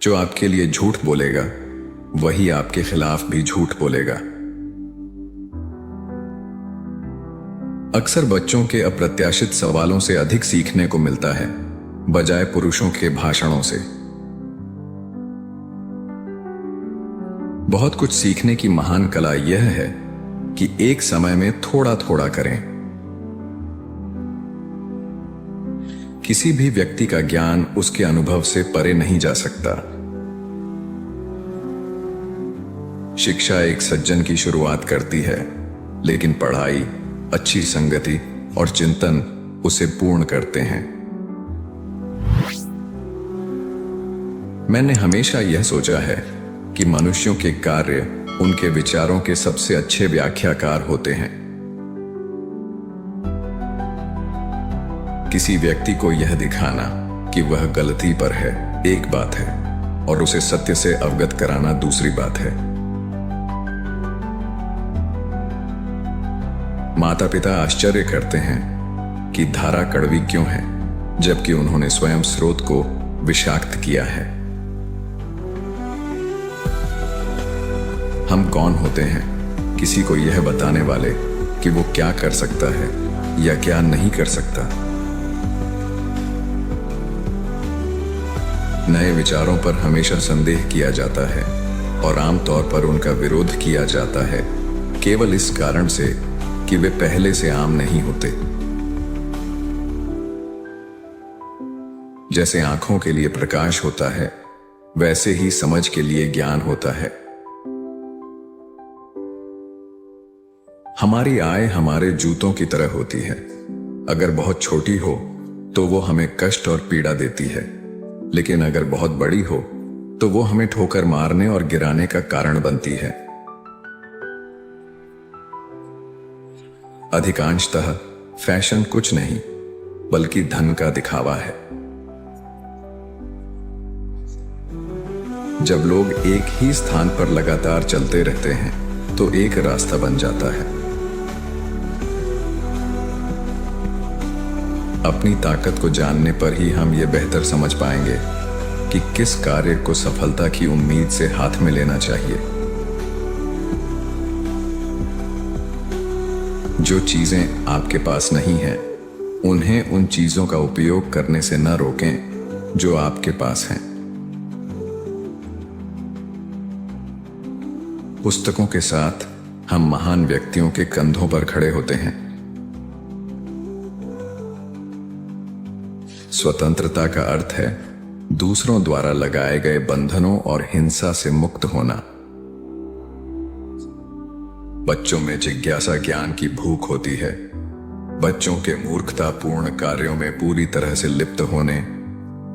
जो आपके लिए झूठ बोलेगा वही आपके खिलाफ भी झूठ बोलेगा। अक्सर बच्चों के अप्रत्याशित सवालों से अधिक सीखने को मिलता है बजाय पुरुषों के भाषणों से। बहुत कुछ सीखने की महान कला यह है कि एक समय में थोड़ा थोड़ा करें। किसी भी व्यक्ति का ज्ञान उसके अनुभव से परे नहीं जा सकता। शिक्षा एक सज्जन की शुरुआत करती है, लेकिन पढ़ाई, अच्छी संगति और चिंतन उसे पूर्ण करते हैं। मैंने हमेशा यह सोचा है कि मनुष्यों के कार्य उनके विचारों के सबसे अच्छे व्याख्याकार होते हैं। किसी व्यक्ति को यह दिखाना कि वह गलती पर है एक बात है, और उसे सत्य से अवगत कराना दूसरी बात है। माता पिता आश्चर्य करते हैं कि धारा कड़वी क्यों है, जबकि उन्होंने स्वयं स्रोत को विषाक्त किया है। हम कौन होते हैं किसी को यह बताने वाले कि वो क्या कर सकता है या क्या नहीं कर सकता। नए विचारों पर हमेशा संदेह किया जाता है और आमतौर पर उनका विरोध किया जाता है, केवल इस कारण से कि वे पहले से आम नहीं होते। जैसे आंखों के लिए प्रकाश होता है, वैसे ही समझ के लिए ज्ञान होता है। हमारी आय हमारे जूतों की तरह होती है। अगर बहुत छोटी हो तो वो हमें कष्ट और पीड़ा देती है, लेकिन अगर बहुत बड़ी हो तो वो हमें ठोकर मारने और गिराने का कारण बनती है। अधिकांशतः फैशन कुछ नहीं बल्कि धन का दिखावा है। जब लोग एक ही स्थान पर लगातार चलते रहते हैं तो एक रास्ता बन जाता है। अपनी ताकत को जानने पर ही हम ये बेहतर समझ पाएंगे कि किस कार्य को सफलता की उम्मीद से हाथ में लेना चाहिए। जो चीजें आपके पास नहीं हैं, उन्हें उन चीजों का उपयोग करने से न रोकें जो आपके पास हैं। पुस्तकों के साथ हम महान व्यक्तियों के कंधों पर खड़े होते हैं। स्वतंत्रता का अर्थ है दूसरों द्वारा लगाए गए बंधनों और हिंसा से मुक्त होना। बच्चों में जिज्ञासा ज्ञान की भूख होती है। बच्चों के मूर्खतापूर्ण कार्यों में पूरी तरह से लिप्त होने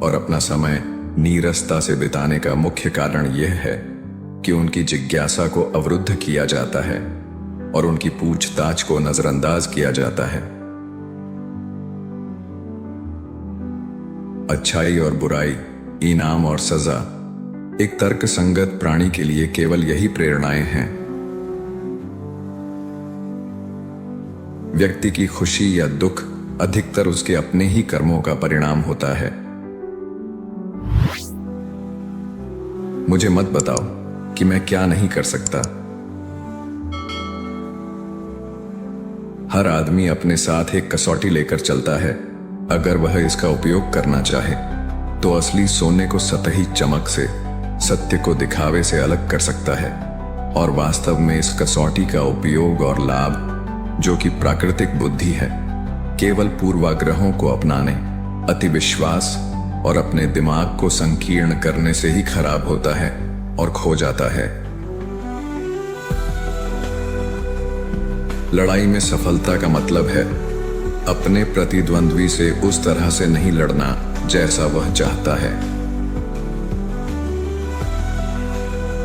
और अपना समय नीरसता से बिताने का मुख्य कारण यह है कि उनकी जिज्ञासा को अवरुद्ध किया जाता है और उनकी पूछताछ को नजरअंदाज किया जाता है। अच्छाई और बुराई, इनाम और सजा एक तर्कसंगत प्राणी के लिए केवल यही प्रेरणाएं हैं। व्यक्ति की खुशी या दुख अधिकतर उसके अपने ही कर्मों का परिणाम होता है। मुझे मत बताओ कि मैं क्या नहीं कर सकता। हर आदमी अपने साथ एक कसौटी लेकर चलता है। अगर वह इसका उपयोग करना चाहे तो असली सोने को सतही चमक से, सत्य को दिखावे से अलग कर सकता है, और वास्तव में इस कसौटी का उपयोग और लाभ, जो कि प्राकृतिक बुद्धि है, केवल पूर्वाग्रहों को अपनाने, अति विश्वास और अपने दिमाग को संकीर्ण करने से ही खराब होता है और खो जाता है। लड़ाई में सफलता का मतलब है अपने प्रतिद्वंद्वी से उस तरह से नहीं लड़ना जैसा वह चाहता है।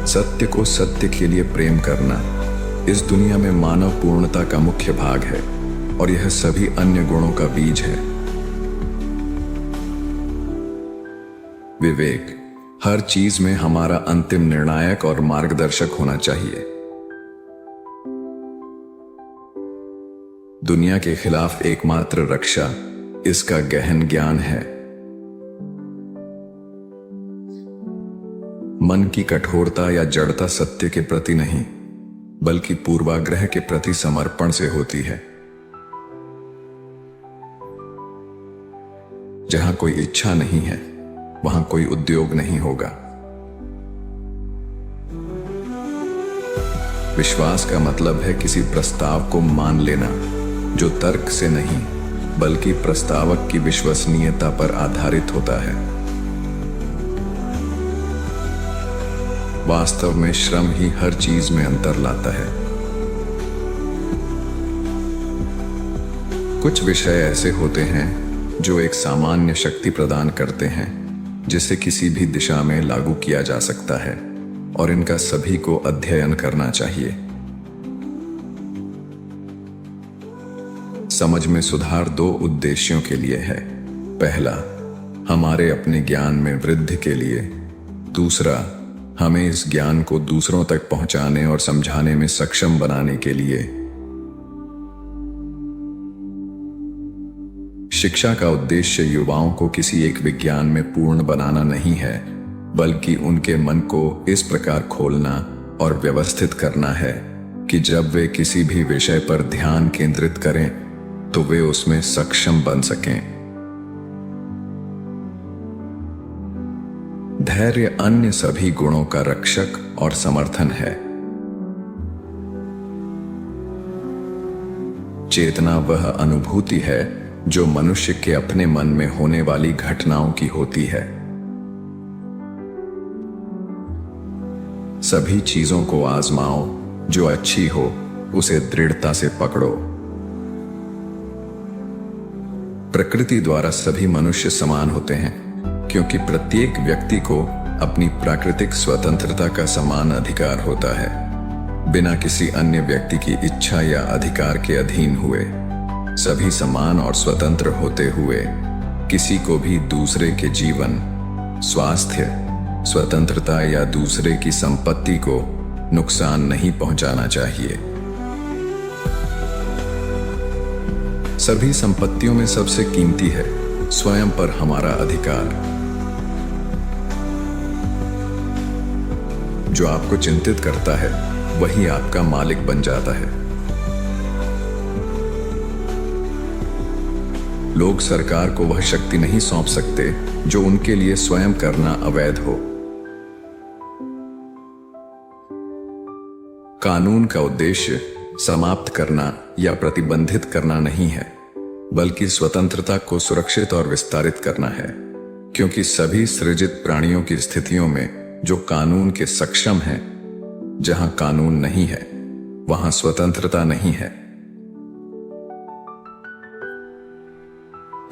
सत्य को सत्य के लिए प्रेम करना इस दुनिया में मानव पूर्णता का मुख्य भाग है, और यह सभी अन्य गुणों का बीज है। विवेक हर चीज में हमारा अंतिम निर्णायक और मार्गदर्शक होना चाहिए। दुनिया के खिलाफ एकमात्र रक्षा इसका गहन ज्ञान है। मन की कठोरता या जड़ता सत्य के प्रति नहीं, बल्कि पूर्वाग्रह के प्रति समर्पण से होती है। जहां कोई इच्छा नहीं है, वहां कोई उद्योग नहीं होगा। विश्वास का मतलब है किसी प्रस्ताव को मान लेना जो तर्क से नहीं, बल्कि प्रस्तावक की विश्वसनीयता पर आधारित होता है। वास्तव में श्रम ही हर चीज में अंतर लाता है। कुछ विषय ऐसे होते हैं जो एक सामान्य शक्ति प्रदान करते हैं, जिसे किसी भी दिशा में लागू किया जा सकता है, और इनका सभी को अध्ययन करना चाहिए। समझ में सुधार दो उद्देश्यों के लिए है। पहला, हमारे अपने ज्ञान में वृद्धि के लिए। दूसरा, हमें इस ज्ञान को दूसरों तक पहुंचाने और समझाने में सक्षम बनाने के लिए। शिक्षा का उद्देश्य युवाओं को किसी एक विज्ञान में पूर्ण बनाना नहीं है, बल्कि उनके मन को इस प्रकार खोलना और व्यवस्थित करना है कि जब वे किसी भी विषय पर ध्यान केंद्रित करें तो वे उसमें सक्षम बन सकें। धैर्य अन्य सभी गुणों का रक्षक और समर्थन है। चेतना वह अनुभूति है जो मनुष्य के अपने मन में होने वाली घटनाओं की होती है। सभी चीजों को आजमाओ, जो अच्छी हो उसे दृढ़ता से पकड़ो। प्रकृति द्वारा सभी मनुष्य समान होते हैं, क्योंकि प्रत्येक व्यक्ति को अपनी प्राकृतिक स्वतंत्रता का समान अधिकार होता है, बिना किसी अन्य व्यक्ति की इच्छा या अधिकार के अधीन हुए। सभी समान और स्वतंत्र होते हुए किसी को भी दूसरे के जीवन, स्वास्थ्य, स्वतंत्रता या दूसरे की संपत्ति को नुकसान नहीं पहुंचाना चाहिए। सभी संपत्तियों में सबसे कीमती है स्वयं पर हमारा अधिकार। जो आपको चिंतित करता है वही आपका मालिक बन जाता है। लोग सरकार को वह शक्ति नहीं सौंप सकते जो उनके लिए स्वयं करना अवैध हो। कानून का उद्देश्य समाप्त करना या प्रतिबंधित करना नहीं है, बल्कि स्वतंत्रता को सुरक्षित और विस्तारित करना है, क्योंकि सभी सृजित प्राणियों की स्थितियों में जो कानून के सक्षम हैं, जहां कानून नहीं है वहां स्वतंत्रता नहीं है।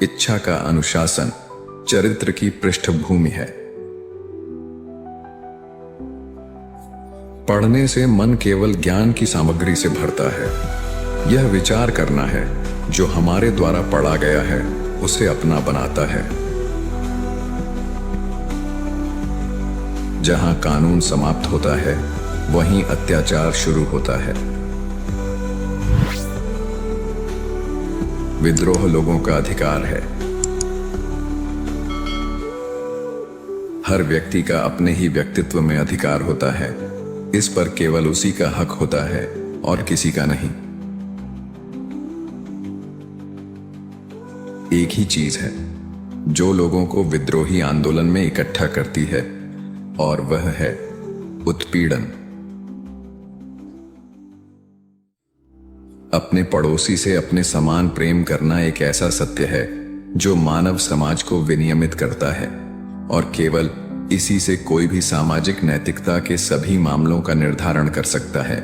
इच्छा का अनुशासन चरित्र की पृष्ठभूमि है। पढ़ने से मन केवल ज्ञान की सामग्री से भरता है। यह विचार करना है जो हमारे द्वारा पढ़ा गया है उसे अपना बनाता है। जहां कानून समाप्त होता है वहीं अत्याचार शुरू होता है। विद्रोह लोगों का अधिकार है। हर व्यक्ति का अपने ही व्यक्तित्व में अधिकार होता है। इस पर केवल उसी का हक होता है और किसी का नहीं। एक ही चीज है जो लोगों को विद्रोही आंदोलन में इकट्ठा करती है, और वह है उत्पीड़न। अपने पड़ोसी से अपने समान प्रेम करना एक ऐसा सत्य है जो मानव समाज को विनियमित करता है, और केवल इसी से कोई भी सामाजिक नैतिकता के सभी मामलों का निर्धारण कर सकता है।